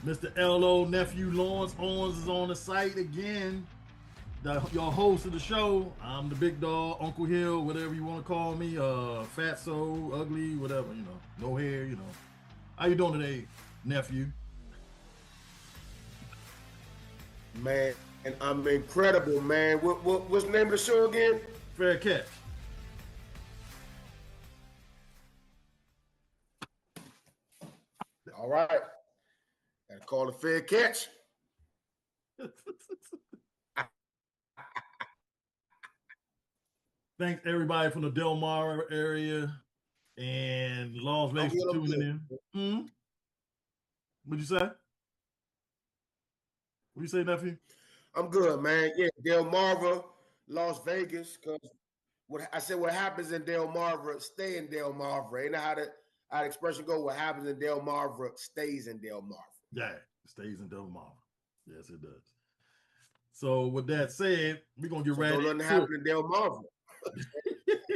Mr. LO nephew Lawrence Owens is on the site again. Your host of the show. I'm the big dog, Uncle Hill, whatever you want to call me. Fatso, ugly, whatever, no hair, How you doing today, nephew? Man, and I'm incredible, man. What's the name of the show again? Fair catch. All right. Gotta call it fair catch. Thanks everybody from the Del Mar area and Las Vegas for tuning in. What'd you say? What you say, nephew? I'm good, man. Yeah, Del Mar, Las Vegas. Cause what happens in Del Mar, stay in Del Mar. You know how the expression go? What happens in Del Mar stays in Del Mar. Yeah, it stays in Del Mar. Yes, it does. So with that said, we're gonna get right into it. Nothing happen in Del Mar.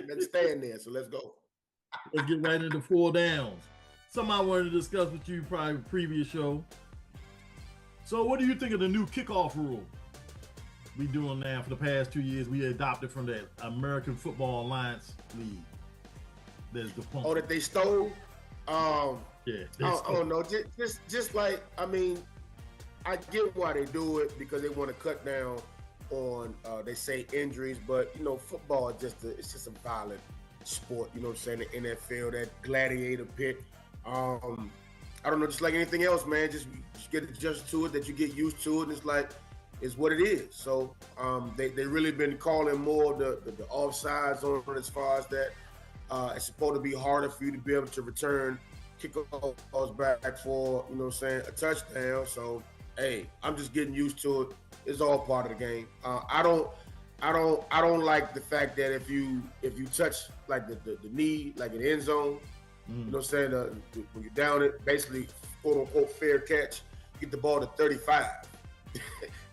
Let's stay in there. So let's go. Let's get right into 4 downs. Something I wanted to discuss with you probably previous show. So what do you think of the new kickoff rule we doing now for the past 2 years? We adopted from the American Football Alliance League. There's the Oh, that they stole? Yeah. I don't know. Just like, I mean, I get why they do it because they want to cut down on they say injuries, but football is it's just a violent sport. You know what I'm saying? The NFL, that gladiator pit. I don't know, just like anything else, man. Just get adjusted to it, that you get used to it, and it's what it is. So they really been calling more the offsides on it as far as that. It's supposed to be harder for you to be able to return kickoffs back for, a touchdown. So hey, I'm just getting used to it. It's all part of the game. I don't like the fact that if you touch like the knee, like in the end zone, you know what I'm saying? When you're down it, basically, quote unquote, fair catch, you get the ball to 35.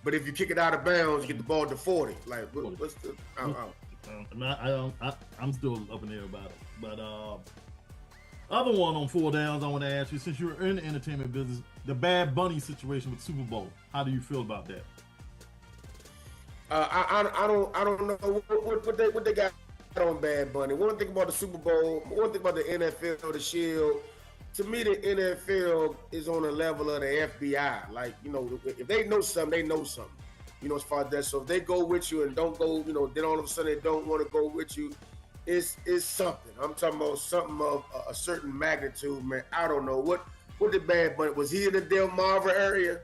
But if you kick it out of bounds, you get the ball to 40. Like, what's the? I'm still up in the air about it. But other one on 4 downs, I want to ask you, since you're in the entertainment business, the Bad Bunny situation with Super Bowl. How do you feel about that? I don't know what they got on Bad Bunny. One thing about the Super Bowl, one thing about the NFL, the Shield. To me, the NFL is on the level of the FBI. Like, if they know something, they know something. As far as that. So if they go with you and don't go, then all of a sudden they don't want to go with you, it's something. I'm talking about something of a certain magnitude, man. I don't know. What did Bad Bunny, was he in the Del Mar area?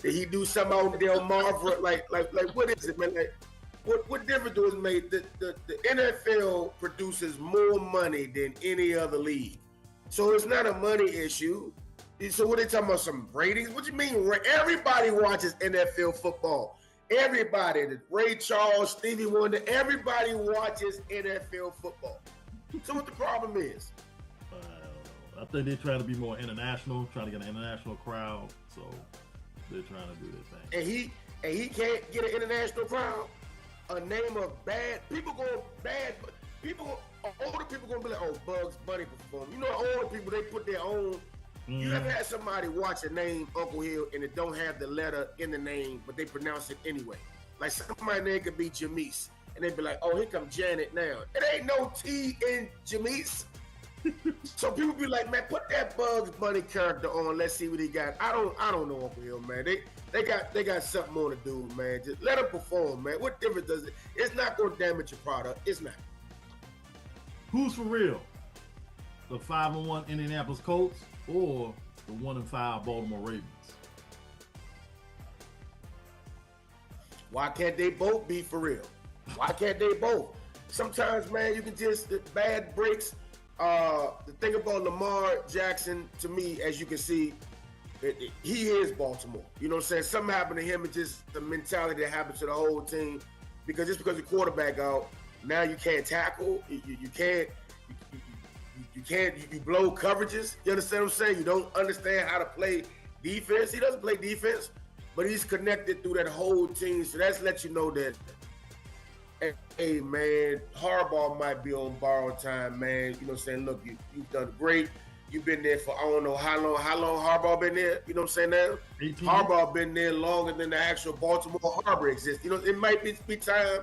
Did he do something out in Del Mar? Like what is it, man? Like, what difference does it make? The NFL produces more money than any other league. So it's not a money issue. So what are they talking about, some ratings? What do you mean? Everybody watches NFL football. Everybody, Ray Charles, Stevie Wonder, everybody watches NFL football. So what the problem is? I think they're trying to be more international, trying to get an international crowd. So they're trying to do their thing. And he can't get an international crowd. A name of bad people older people gonna be like, oh, Bugs Bunny perform. Older people, they put their own. You ever had somebody watch a name, Uncle Hill, and it don't have the letter in the name, but they pronounce it anyway? Like somebody name could be Jamise, and they be like, oh, here come Janet now. It ain't no T in Jamise. So people be like, man, put that Bugs Bunny character on. Let's see what he got. I don't know, Uncle Hill, man. They got something more to do, man. Just let them perform, man. What difference does it? It's not gonna damage your product. It's not. Who's for real? The 5-1 Indianapolis Colts or the 1-5 Baltimore Ravens? Why can't they both be for real? Why can't they both? Sometimes, man, you can just bad breaks. The thing about Lamar Jackson, to me, as you can see, he is Baltimore. You know what I'm saying? Something happened to him. It's just the mentality that happens to the whole team. Because just because the quarterback out, now you can't tackle. You can't. You blow coverages. You understand what I'm saying? You don't understand how to play defense. He doesn't play defense, but he's connected through that whole team. So that's let you know that, hey, man, Harbaugh might be on borrowed time, man. You know what I'm saying? Look, you've done great. You've been there for I don't know how long. How long Harbaugh been there? You know what I'm saying now? 18 Harbaugh been there longer than the actual Baltimore Harbor exists. You know, it might be time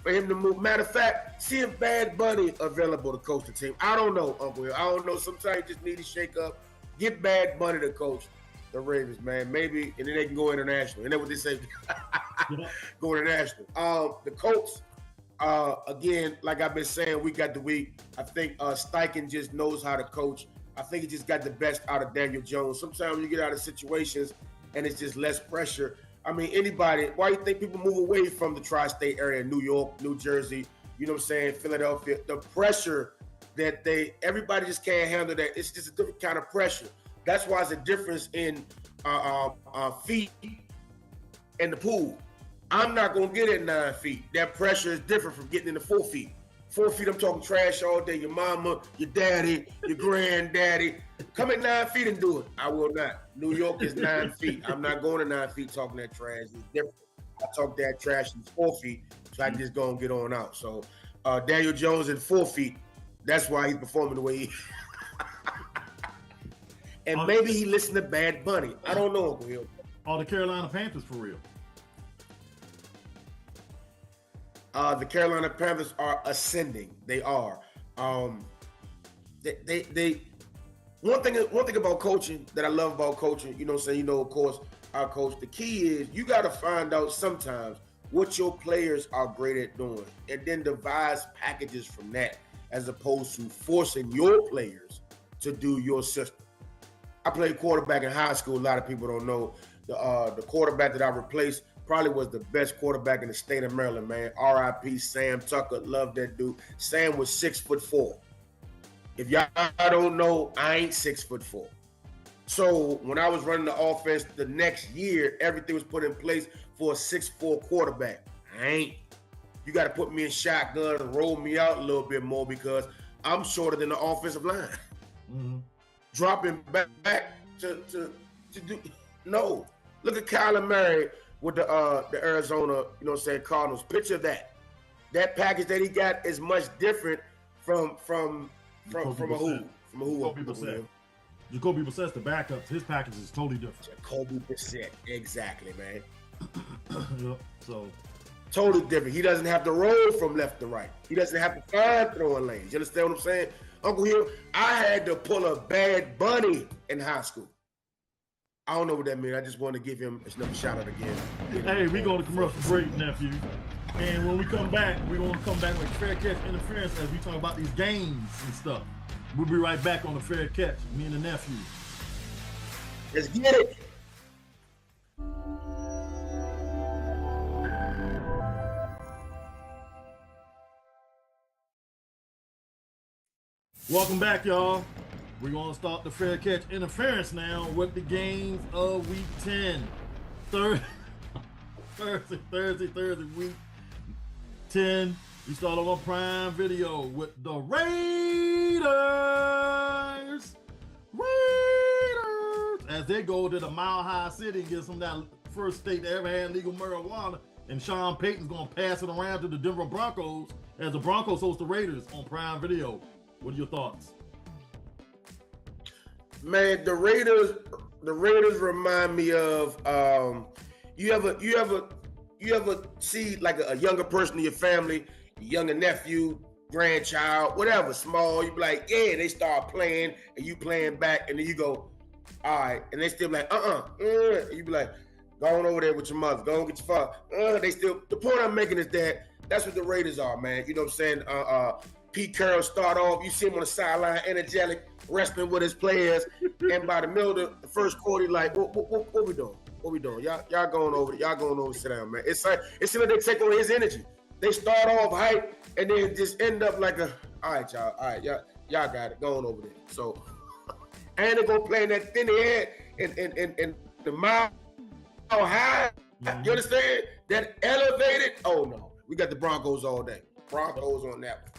for him to move. Matter of fact, see if Bad Bunny available to coach the team. I don't know, Uncle Will. I don't know. Sometimes you just need to shake up. Get Bad Bunny to coach the Ravens, man. Maybe, and then they can go international. And that's what they say. Go international. The Colts, again, like I've been saying week after week, I think Steichen just knows how to coach. I think he just got the best out of Daniel Jones. Sometimes you get out of situations and it's just less pressure. I mean, anybody, why do you think people move away from the tri-state area, New York, New Jersey, you know what I'm saying, Philadelphia? The pressure that everybody just can't handle that. It's just a different kind of pressure. That's why it's a difference in feet in the pool. I'm not going to get at 9 feet. That pressure is different from getting in the 4 feet. 4 feet, I'm talking trash all day. Your mama, your daddy, your granddaddy. Come at 9 feet and do it. I will not. New York is 9 feet. I'm not going to 9 feet talking that trash. It's different. I talk that trash in 4 feet, so I can just go and get on out. So Daniel Jones in 4 feet, that's why he's performing the way he And maybe he listened to Bad Bunny. I don't know, Uncle Will. Are the Carolina Panthers for real? The Carolina Panthers are ascending. They are. They one thing about coaching that I love about coaching, you know what I'm saying, you know, of course, our coach, the key is you got to find out sometimes what your players are great at doing and then devise packages from that as opposed to forcing your players to do your system. I played quarterback in high school. A lot of people don't know. The quarterback that I replaced probably was the best quarterback in the state of Maryland, man. R.I.P. Sam Tucker. Love that dude. Sam was 6'4". If y'all don't know, I ain't 6'4". So when I was running the offense the next year, everything was put in place for a 6'4" quarterback. I ain't. You got to put me in shotgun and roll me out a little bit more because I'm shorter than the offensive line. Mm-hmm. Dropping back to do no. Look at Kyler Murray with the Arizona, you know what I'm saying, Cardinals. Picture that. That package that he got is much different from a who? From a who? Jacoby Brissett's the backup. His package is totally different. Jacoby Brissett, exactly, man. Yep. So totally different. He doesn't have to roll from left to right. He doesn't have to find throwing lanes. You understand what I'm saying? Uncle Hill, I had to pull a Bad Bunny in high school. I don't know what that means. I just want to give him another shout out again. Hey, we going to commercial break, nephew. And when we come back, we're going to come back with Fair Catch Interference as we talk about these games and stuff. We'll be right back on the Fair Catch, me and the nephew. Let's get it. Welcome back, y'all. We're going to start the Fair Catch Interference now with the games of Week 10. Thursday, Week 10. We start on Prime Video with the Raiders as they go to the Mile High City and get some of that first state that ever had legal marijuana. And Sean Payton's going to pass it around to the Denver Broncos as the Broncos host the Raiders on Prime Video. What are your thoughts? Man, the Raiders remind me of you ever see like a younger person in your family, younger nephew, grandchild, whatever, small, you be like, yeah, they start playing and you playing back, and then you go, all right, and they still be like, and you be like, go on over there with your mother, go on get your father. They still, the point I'm making is that that's what the Raiders are, man. You know what I'm saying? Pete Carroll start off, you see him on the sideline, energetic, wrestling with his players, and by the middle of the first quarter, he like, what we doing? What we doing? Y'all going over, sit down, man. It's like they take away his energy. They start off hype and then just end up like all right, y'all got it, going over there. So, and they're gonna play in that thin air and the mile high. Mm-hmm. You understand? That elevated. Oh no, we got the Broncos all day. Broncos on that one.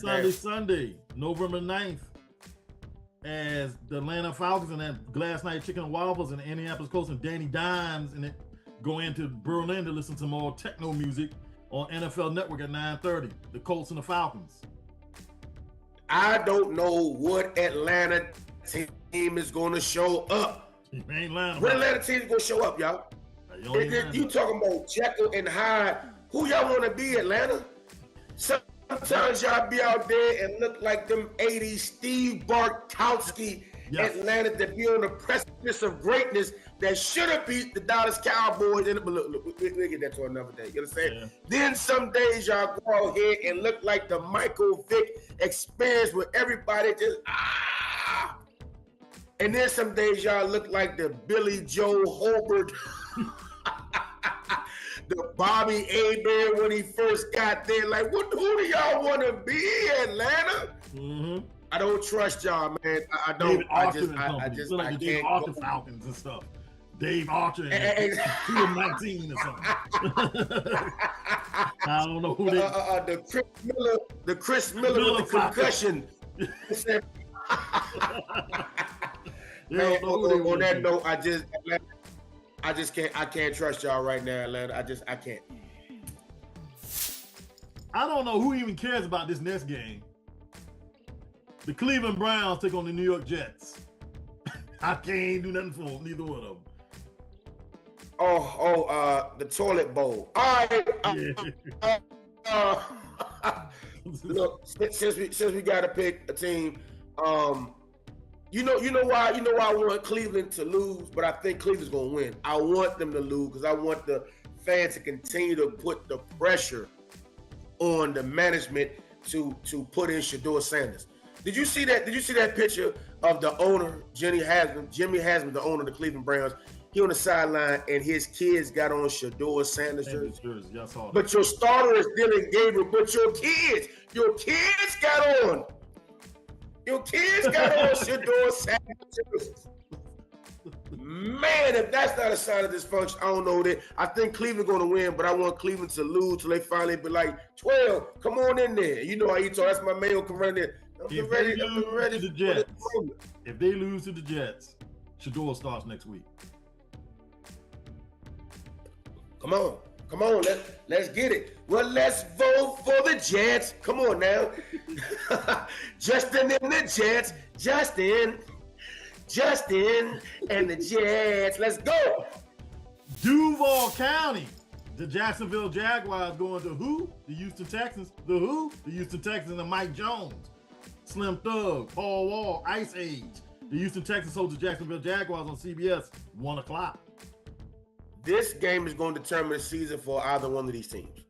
Then Sunday, November 9th, as the Atlanta Falcons and that Glass Night Chicken and Waffles and the Indianapolis Colts and Danny Dimes and it go into Berlin to listen to more techno music on NFL Network at 9:30. The Colts and the Falcons. I don't know what Atlanta team is going to show up. You ain't lying What about Atlanta team is going to show up, y'all? You talking about Jekyll and Hyde? Who y'all want to be, Atlanta? Sometimes y'all be out there and look like them 80s Steve Bartkowski Atlanta that be on the precipice of greatness that should have beat the Dallas Cowboys. But look, we'll get that to another day. You understand? Yeah. Then some days y'all go out here and look like the Michael Vick experience where everybody just and then some days y'all look like the Billy Joe Hobart, the Bobby Abear when he first got there. Like, who do y'all want to be, Atlanta? Mm-hmm. I don't trust y'all, man. I don't. I just like the Dave Archer Falcons and stuff. Dave Archer and 219 or something. I don't know who they. The Chris Miller with the concussion. Man, on that note, I just can't. I can't trust y'all right now, Atlanta. I can't. I don't know who even cares about this next game. The Cleveland Browns take on the New York Jets. I can't do nothing for them, neither one of them. The toilet bowl. All right. Look, since we got to pick a team, you know why I want Cleveland to lose, but I think Cleveland's gonna win. I want them to lose because I want the fans to continue to put the pressure on the management to put in Shedeur Sanders. Did you see that? Did you see that picture of the owner, Jimmy Haslam, the owner of the Cleveland Browns? He on the sideline, and his kids got on Shedeur Sanders jerseys. But your starter is Dylan Gabriel. But your kids got on. Your kids got on Shedeur Sanders jerseys. Man, if that's not a sign of dysfunction, I don't know that. I think Cleveland going to win, but I want Cleveland to lose till they finally be like, 12, come on in there. You know how you talk. That's my mail. Come right there. If they lose to the Jets, Shedeur starts next week. Come on. Let's get it. Well, let's vote for the Jets. Come on now. Justin and the Jets. Justin and the Jets. Let's go. Duval County. The Jacksonville Jaguars going to who? The Houston Texans. The who? The Houston Texans and Mike Jones. Slim Thug, Paul Wall, Ice Age. The Houston Texans hold the Jacksonville Jaguars on CBS, 1 o'clock. This game is going to determine the season for either one of these teams.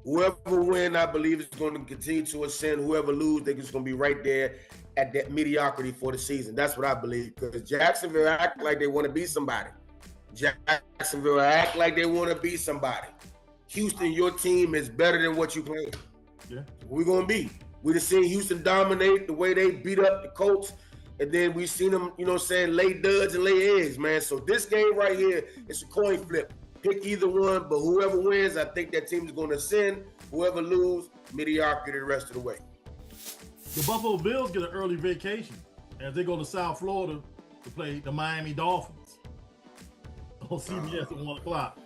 Whoever wins, I believe, is going to continue to ascend. Whoever loses, they're just going to be right there at that mediocrity for the season. That's what I believe. Because Jacksonville act like they want to be somebody. Jacksonville act like they want to be somebody. Houston, your team is better than what you play. Yeah. We're going to be. We just seen Houston dominate the way they beat up the Colts. And then we seen them, lay duds and lay eggs, man. So this game right here, it's a coin flip. Pick either one, but whoever wins, I think that team is going to ascend. Whoever loses, mediocrity the rest of the way. The Buffalo Bills get an early vacation as they go to South Florida to play the Miami Dolphins on CBS at 1 o'clock.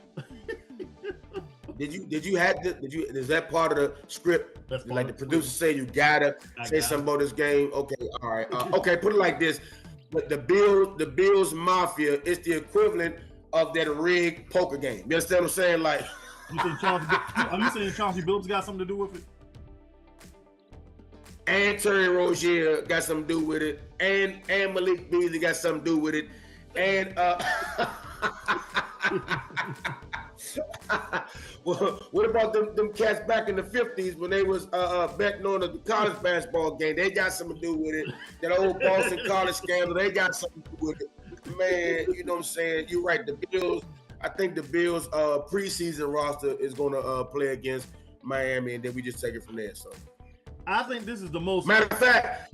Is that part of the script? Like the producer say, you gotta say something about this game. Okay, all right. Okay, put it like this: but the Bills Mafia is the equivalent of that rigged poker game. You understand what I'm saying? Like, are you saying Chauncey Billups got something to do with it? And Terry Rozier got something to do with it, and Malik Beasley got something to do with it, and well, what about them cats back in the 50s when they was betting on the college basketball game? They got something to do with it. That old Boston College scandal, they got something to do with it. Man, you know what I'm saying? You're right. The Bills, I think the Bills preseason roster is going to play against Miami, and then we just take it from there. So I think this is the most. Matter of fact,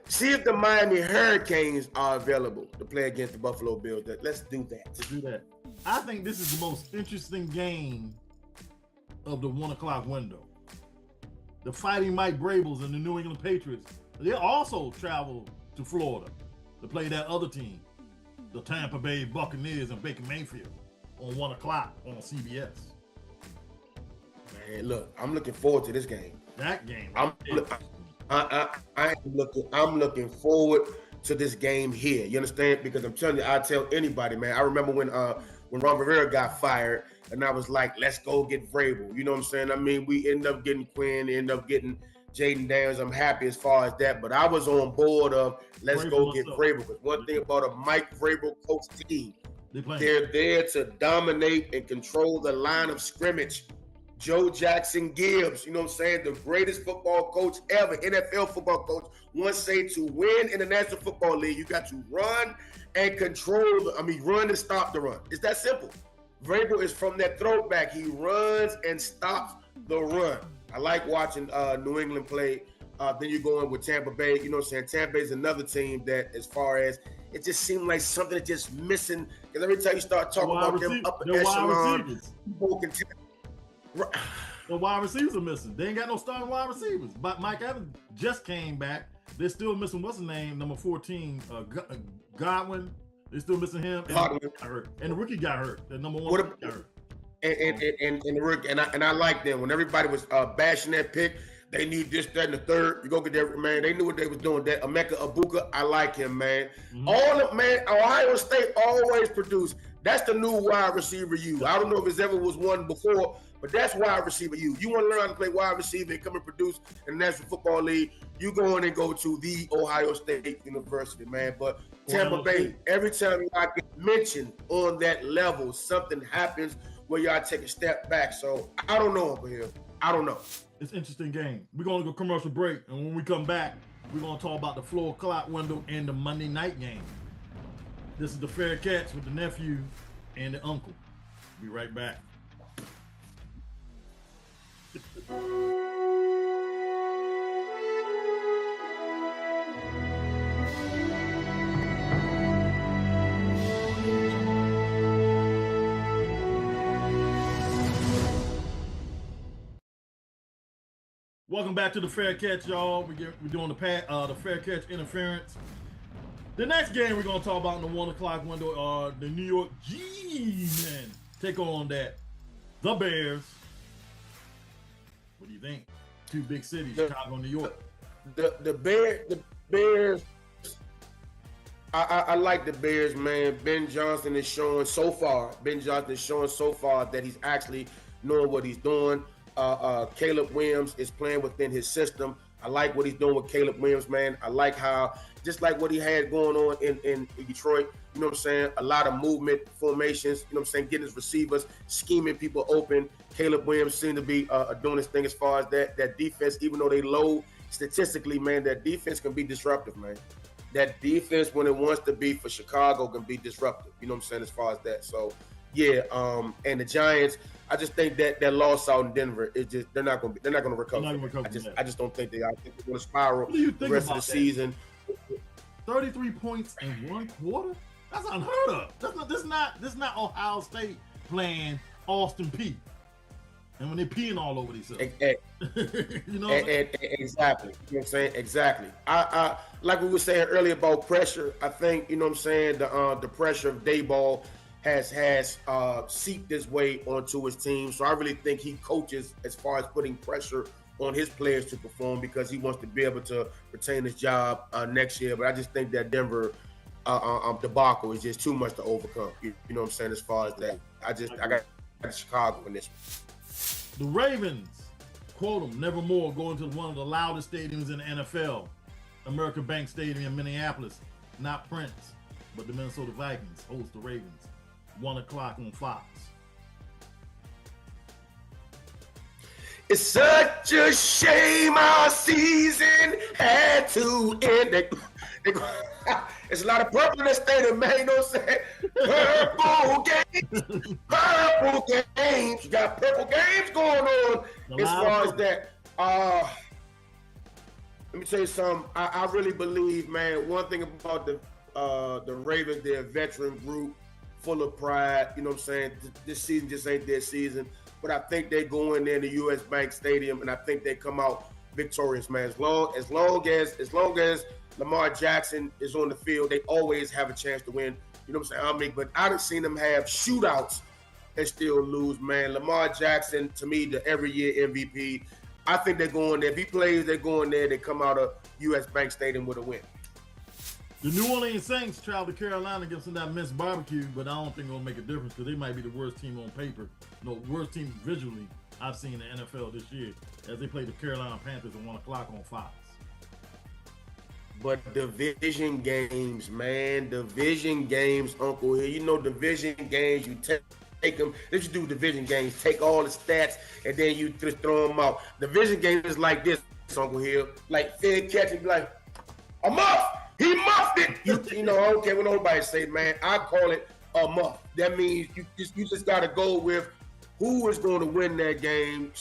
see if the Miami Hurricanes are available to play against the Buffalo Bills. Let's do that. Let's do that. I think this is the most interesting game of the 1 o'clock window. The Fighting Mike Brables and the New England Patriots, they also travel to Florida to play that other team, the Tampa Bay Buccaneers and Baker Mayfield, on 1 o'clock on CBS. Man, look, I'm looking forward to this game. That game. I'm I'm looking forward to this game here. You understand? Because I'm telling you, I tell anybody, man. I remember when Ron Rivera got fired, and I was like, let's go get Vrabel. You know what I'm saying? I mean, we ended up getting Quinn, ended up getting Jaden Daniels. I'm happy as far as that, but I was on board of let's go get Vrabel. Because one thing about a Mike Vrabel coach team, they're there to dominate and control the line of scrimmage. Joe Jackson Gibbs, you know what I'm saying? The greatest football coach ever, NFL football coach, once said to win in the National Football League, you got to run and run and stop the run. It's that simple. Vrabel is from that throwback. He runs and stops the run. I like watching New England play. Then you go in with Tampa Bay. You know what I'm saying? Tampa Bay is another team that, as far as, it just seemed like something that's just missing. Because every time you start talking about them upper echelon, people can tell. The wide receivers are missing. They ain't got no starting wide receivers. But Mike Evans just came back. They're still missing, what's his name, number 14, Godwin. They're still missing him. And the rookie got hurt. The number one got hurt. And the rookie, and I like them. When everybody was bashing that pick, they need this, that, and the third. You go get that, man. They knew what they was doing. That Emeka Ibuka, I like him, man. Ohio State always produced. That's the new wide receiver you. I don't know if it's ever was one before, but that's wide receiver you. You want to learn how to play wide receiver and come and produce in the National Football League, you go in and go to the Ohio State University, man. But Tampa Bay, every time I get mentioned on that level, something happens where y'all take a step back. So I don't know over here. I don't know. It's an interesting game. We're going to go commercial break, and when we come back, we're going to talk about the 4 o'clock window and the Monday night game. This is the Fair Catch with the nephew and the uncle. Be right back. Welcome back to the Fair Catch, y'all. We're doing the Fair Catch interference. The next game we're going to talk about in the 1 o'clock window are the New York G-Men. Take on that. The Bears. What do you think? 2 big cities, Chicago and New York. The Bears. I like the Bears, man. Ben Johnson is showing so far that he's actually knowing what he's doing. Caleb Williams is playing within his system. I like what he's doing with Caleb Williams, man. I like how, just like what he had going on in Detroit, you know what I'm saying? A lot of movement, formations, you know what I'm saying? Getting his receivers, scheming people open. Caleb Williams seemed to be doing his thing as far as that defense, even though they low statistically, man, that defense can be disruptive, man. That defense, when it wants to be for Chicago, can be disruptive, you know what I'm saying, as far as that. So, yeah, and the Giants, I just think that loss out in Denver is just they're not going to recover. I just don't think they are. I think they're going to spiral the rest of the season. 33 points in 1 quarter? That's unheard of. This is not Ohio State playing Austin Peay. And when they're peeing all over themselves. You know exactly. You know what I'm saying? Exactly. I like we were saying earlier about pressure. I think, you know what I'm saying, the pressure of Dayball has seeped his way onto his team. So I really think he coaches as far as putting pressure on his players to perform because he wants to be able to retain his job next year. But I just think that Denver debacle is just too much to overcome. You know what I'm saying? As far as that, I got Chicago in this one. The Ravens, quote them, nevermore going to one of the loudest stadiums in the NFL, American Bank Stadium in Minneapolis. Not Prince, but the Minnesota Vikings host the Ravens. 1 o'clock on Fox. It's such a shame our season had to end. It's a lot of purple in that stadium, man. You know what I'm saying? Purple games. You got purple games going on as far as that. Let me tell you something. I really believe, man, one thing about the Ravens, they're a veteran group, full of pride. You know what I'm saying? This season just ain't their season. But I think they go in there in the U.S. Bank Stadium, and I think they come out victorious, man. As long as Lamar Jackson is on the field, they always have a chance to win. You know what I'm saying? But I've seen them have shootouts and still lose, man. Lamar Jackson, to me, the every year MVP. I think they're going there. If he plays, they're going there. They come out of U.S. Bank Stadium with a win. The New Orleans Saints travel to Carolina against that missed barbecue, but I don't think it'll make a difference because they might be the worst team on paper. No, worst team visually I've seen in the NFL this year as they play the Carolina Panthers at 1 o'clock on Fox. But division games, man, division games, Uncle Hill. You know, division games, you take them. Let's just do division games. Take all the stats and then you just throw them out. Division games is like this, Uncle Hill. Like Faire catch and be like, a muff. He muffed it. You know, I don't care what nobody say, man. I call it a muff. That means you just got to go with who is going to win that game.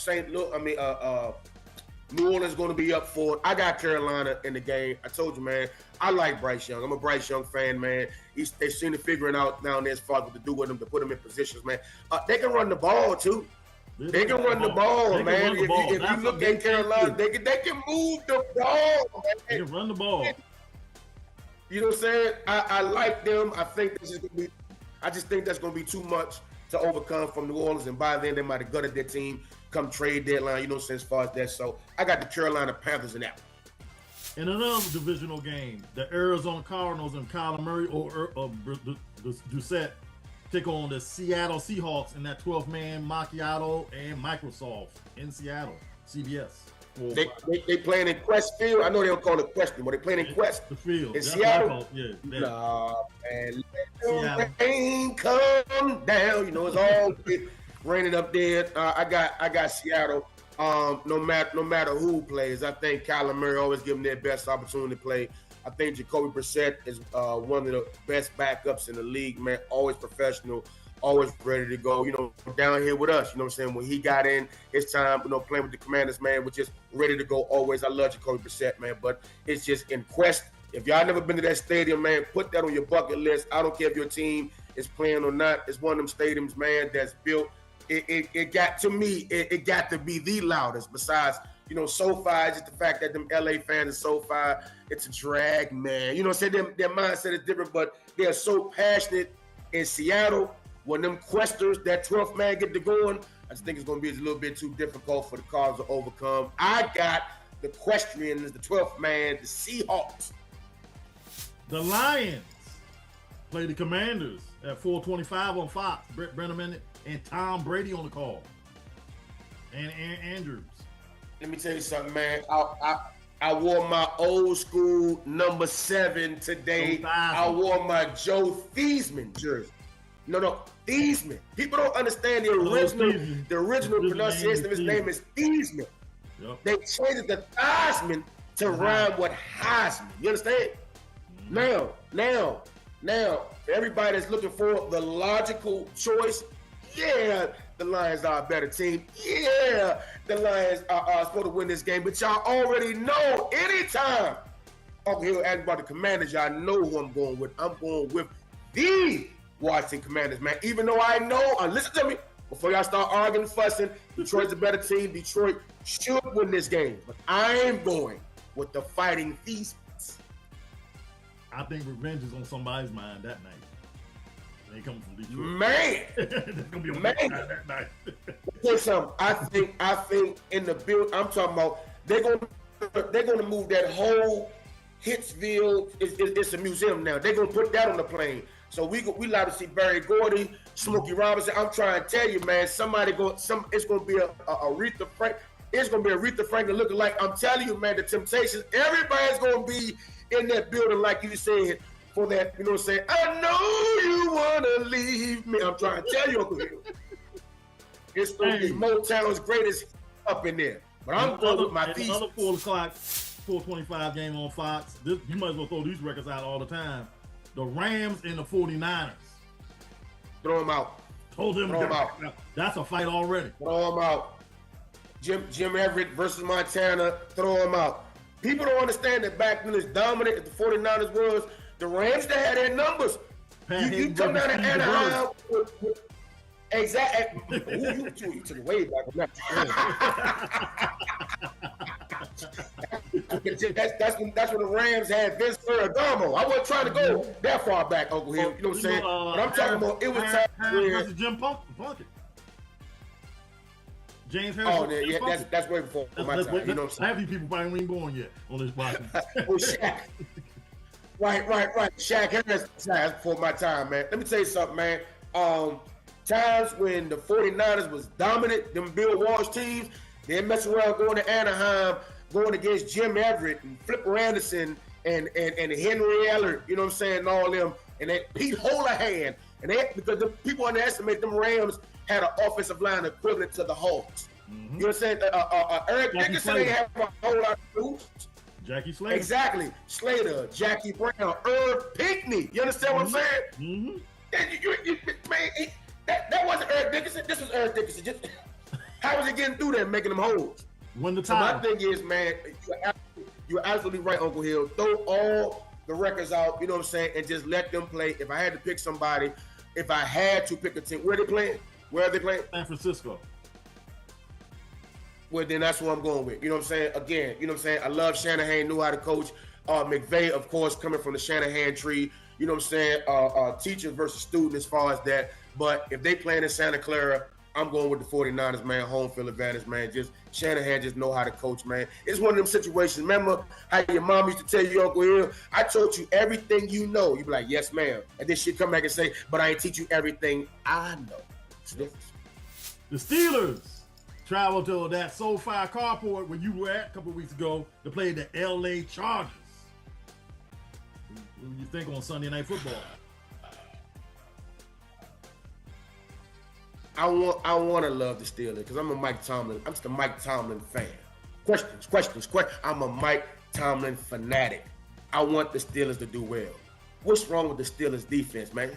New Orleans going to be up for it. I got Carolina in the game. I told you, man, I like Bryce Young. I'm a Bryce Young fan, man. They seem to figuring out now and then as far as what to do with him, to put him in positions, man. They can run the ball, too. They can run the ball, man. If you look at Carolina, they can move the ball, man. They can run the ball. You know what I'm saying? I like them. I think this is going to be – I just think that's going to be too much to overcome from New Orleans, and by then they might have gutted their team come trade deadline, you know what I'm saying, as far as that. So I got the Carolina Panthers in that one. In another divisional game, the Arizona Cardinals and Kyler Murray or Doucette take on the Seattle Seahawks in that 12-man macchiato and Microsoft in Seattle, CBS. They playing in Quest Field. I know they don't call it Quest, but they playing in Quest. The field. In Seattle. Yeah. Nah, man. Let the rain come down. You know, it's all raining up there. I got Seattle. No matter who plays, I think Kyler Murray always give them their best opportunity to play. I think Jacoby Brissett is one of the best backups in the league, man. Always professional, always ready to go. You know, down here with us, you know what I'm saying? When he got in his time, you know, playing with the Commanders, man, was just ready to go always. I love Jacoby Brissett, man, but it's just in Quest. If y'all never been to that stadium, man, put that on your bucket list. I don't care if your team is playing or not. It's one of them stadiums, man, that's built. It got to me, it got to be the loudest besides, you know, SoFi, just the fact that them LA fans are SoFi, it's a drag, man. You know what I'm saying? Their mindset is different, but they're so passionate in Seattle. When them Questers, that 12th man get to going, I just think it's going to be a little bit too difficult for the Cardinals to overcome. I got the Questrians, the 12th man, the Seahawks. The Lions play the Commanders at 4:25 on Fox. Brett Brenneman and Tom Brady on the call. And Andrews. Let me tell you something, man. I wore my old school number 7 today. 2000. I wore my Joe Theismann jersey. No, Theismann. People don't understand the original pronunciation of his name is Theismann. Yep. They changed it to Theismann to rhyme with Heisman. You understand? Now, everybody that's looking for the logical choice, yeah, the Lions are a better team. Yeah, the Lions are supposed to win this game. But y'all already know anytime Uncle Hill asking about the Commanders, y'all know who I'm going with. I'm going with the Washington Commanders, man. Even though I know, listen to me, before y'all start arguing and fussing, Detroit's a better team. Detroit should win this game. But I'm going with the Fighting Feasts. I think revenge is on somebody's mind that night. They come from Detroit. Man, it's gonna be a man that night. Here's something. I think in the build, I'm talking about they're gonna move that whole Hitsville. It's a museum now. They're gonna put that on the plane. So we allowed to see Barry Gordy, Smokey Robinson. I'm trying to tell you, man. It's gonna be a Aretha Franklin. It's gonna be Aretha Franklin looking like. I'm telling you, man. The Temptations. Everybody's gonna be in that building, like you said. For that, you know what I'm saying? I know you want to leave me. I'm trying to tell you, Uncle Hill. It's going to be Motown's greatest up in there. But I'm going with my piece. Another 4 o'clock, 4:25 game on Fox. You might as well throw these records out all the time. The Rams and the 49ers. Throw them out. Throw them out. That's a fight already. Throw them out. Jim Everett versus Montana. Throw them out. People don't understand that back when as dominant as the 49ers was, the Rams, they had their numbers. You come down to Anaheim. Exactly. You took it way back. That's when the Rams had Vince Ferragamo. I wasn't trying to go that far back, Uncle Hill. You know what I'm saying? But I'm talking about it was time versus Jim Plunkett. James Harrison. Oh, yeah, that's way before my time. You know what I'm saying? Half these people probably ain't born yet on this watching. Oh, Shaq. Right. Shaq Harris, before my time, man. Let me tell you something, man. Times when the 49ers was dominant, them Bill Walsh teams, they mess around going to Anaheim, going against Jim Everett and Flipper Anderson and Henry Eller, you know what I'm saying, and all them, and then Pete Holohan, and because the people underestimate them Rams had an offensive line equivalent to the Hawks. Mm-hmm. You know what I'm saying? Eric Dickerson ain't have a whole lot to do. Jackie Slater. Exactly. Slater, Jackie Brown, Irv Pinckney. You understand what I'm saying? Mm-hmm. Man, that wasn't Eric Dickerson. This was Eric Dickerson. How was he getting through there, making them holes? When the so my thing is, man, you're absolutely right, Uncle Hill. Throw all the records out, you know what I'm saying, and just let them play. If I had to pick somebody, if I had to pick a team, where are they playing? Where are they playing? San Francisco. Well, then that's what I'm going with. You know what I'm saying? Again, you know what I'm saying? I love Shanahan, knew how to coach. McVay, of course, coming from the Shanahan tree. You know what I'm saying? Teacher versus student as far as that. But if they playing in Santa Clara, I'm going with the 49ers, man. Home field advantage, man. Just Shanahan just know how to coach, man. It's one of them situations. Remember how your mom used to tell you, Uncle Hill, I taught you everything you know. You be like, yes, ma'am. And then she'd come back and say, but I ain't teach you everything I know. It's different. The Steelers traveled to that SoFi carport where you were at a couple of weeks ago to play the LA Chargers. What do you think on Sunday Night Football? I want to love the Steelers because I'm a Mike Tomlin. I'm just a Mike Tomlin fan. Questions. I'm a Mike Tomlin fanatic. I want the Steelers to do well. What's wrong with the Steelers defense, man?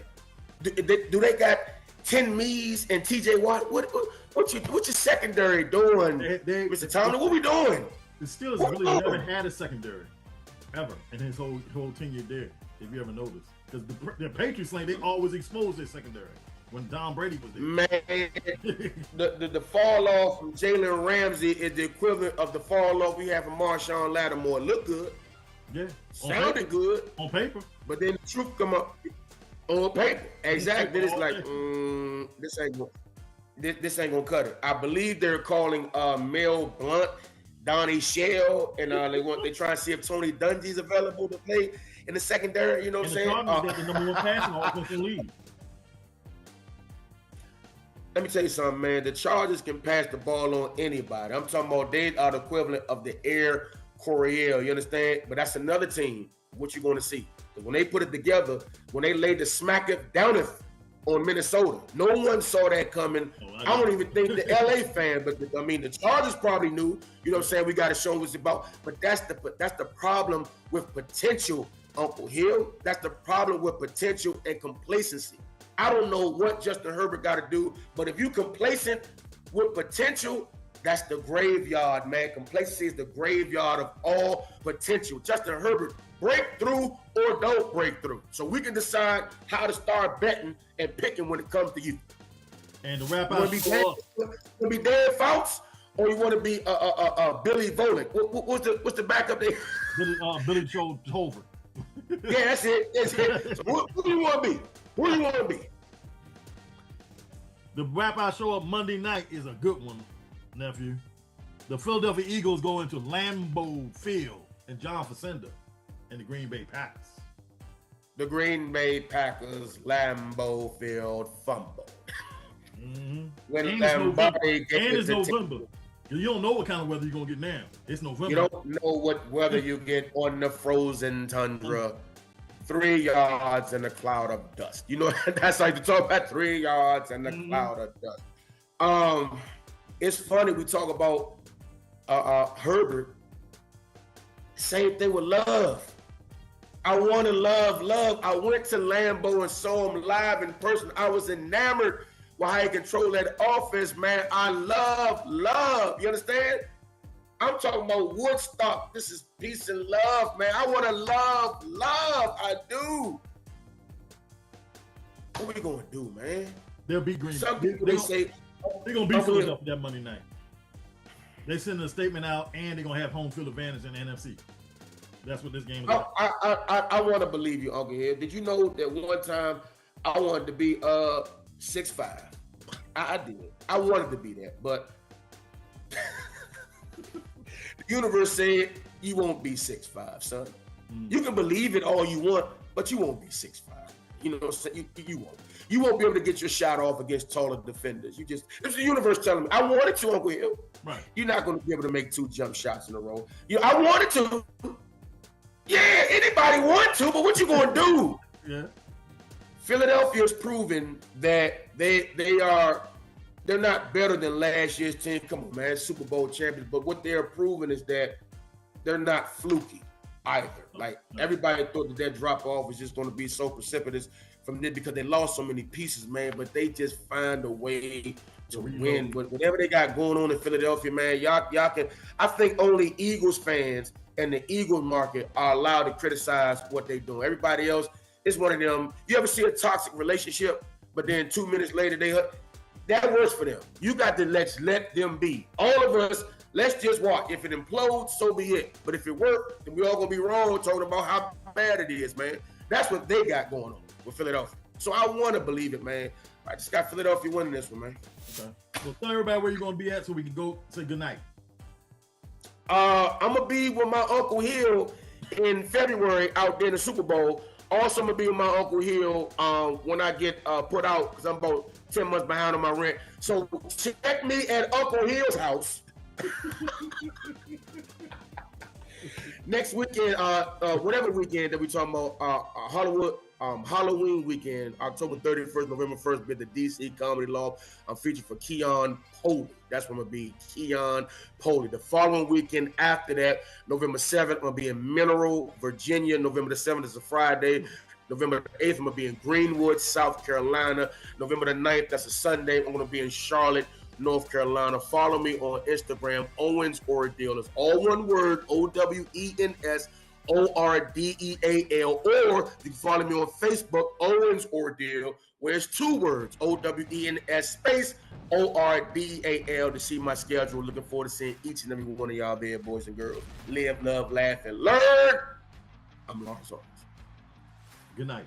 Do they got 10 Mees and TJ Watt? What's your secondary doing, Mr. Tomlin? What we doing? The Steelers really never had a secondary ever in his whole tenure there. If you ever noticed, because the Patriots, they always exposed their secondary. When Tom Brady was there. Man, the fall off from Jalen Ramsey is the equivalent of the fall off we have from Marshawn Lattimore. Look good. Yeah. Sounded good. On paper. But then the truth come up on paper. Exactly. Then it's like, this ain't gonna cut it. I believe they're calling Mel Blunt, Donnie Shell, and they try to see if Tony Dungy's available to play in the secondary. You know what I'm saying? The Chargers got the number one passing offense in the league. Let me tell you something, man. The Chargers can pass the ball on anybody. I'm talking about they are the equivalent of the Air Coryell. You understand? But that's another team. What you're going to see. When they put it together, when they laid the smacker down on Minnesota, no one saw that coming. I don't even think the LA fan, but the Chargers probably knew. You know what I'm saying? We got to show what it's about. But that's the problem with potential, Uncle Hill. That's the problem with potential and complacency. I don't know what Justin Herbert got to do, but if you complacent with potential, that's the graveyard, man. Complacency is the graveyard of all potential. Justin Herbert, break through or don't break through. So we can decide how to start betting and picking when it comes to you. And the wrap out, you want to be Dan Fouts or you want to be Billy Volick? What's the backup there? Billy Joe Hover. Yeah, that's it. So who do you want to be? Who do you want to be? The wrap-out show up Monday night is a good one, nephew. The Philadelphia Eagles go into Lambeau Field and John Facenda and the Green Bay Packers. The Green Bay Packers Lambeau Field fumble. Mm-hmm. When it's November. You don't know what kind of weather you're going to get now. It's November. You don't know what weather you get on the frozen tundra. 3 yards and a cloud of dust. You know, that's like to talk about 3 yards and a cloud of dust. It's funny we talk about Herbert. Same thing with Love. I want to love. I went to Lambeau and saw him live in person. I was enamored with how he controlled that offense, man. I love. You understand? I'm talking about Woodstock. This is peace and love, man. I want to love. I do. What we gonna do, man? They'll beat Green Bay. Some people say they're gonna beat Philadelphia that Monday night. They send a statement out, and they're gonna have home field advantage in the NFC. That's what this game is about. I want to believe you, Uncle Hill. Did you know that one time I wanted to be 6'5"? I did. I wanted to be that, but Universe said you won't be 6'5", son. You can believe it all you want, but you won't be 6'5". You know what I'm saying? You won't. You won't be able to get your shot off against taller defenders. It's the universe telling me, I wanted to, Uncle Hill. Right. You're not going to be able to make 2 jump shots in a row. I wanted to. Yeah, anybody want to, but what you going to do? Yeah. Philadelphia's proven that they're not better than last year's team. Come on, man, Super Bowl champions. But what they're proving is that they're not fluky either. Like, everybody thought that drop off was just going to be so precipitous from there because they lost so many pieces, man. But they just find a way to win. Whatever they got going on in Philadelphia, man, y'all can. I think only Eagles fans and the Eagles market are allowed to criticize what they're doing. Everybody else, it's one of them. You ever see a toxic relationship, but then 2 minutes later that works for them. You got to let them be. All of us, let's just watch. If it implodes, so be it. But if it works, then we all gonna be wrong talking about how bad it is, man. That's what they got going on with Philadelphia. So I want to believe it, man. I just got Philadelphia winning this one, man. Okay. Well, tell everybody where you're gonna be at so we can go say goodnight. I'm gonna be with my Uncle Hill in February out there in the Super Bowl. Also, I'm gonna be with my Uncle Hill when I get put out because I'm about 10 months behind on my rent. So check me at Uncle Hill's house next weekend. Whatever weekend that we talking about, Halloween weekend, October 31st, November 1st, be at the DC Comedy Loft. I'm featured for Keon Poley. That's where I'm gonna be, Keon Poley. The following weekend after that, November 7th, I'm gonna be in Mineral, Virginia. November the 7th is a Friday. November the 8th, I'm gonna be in Greenwood, South Carolina. November the 9th, that's a Sunday, I'm gonna be in Charlotte, North Carolina. Follow me on Instagram, Owens Ordeal. It's all one word, OWENS ORDEAL, or you can follow me on Facebook, Owens Ordeal, where it's 2 words, OWENS space ORDEAL, to see my schedule. Looking forward to seeing each and every one of y'all there, boys and girls. Live, love, laugh, and learn. I'm Lawrence Owens. Good night.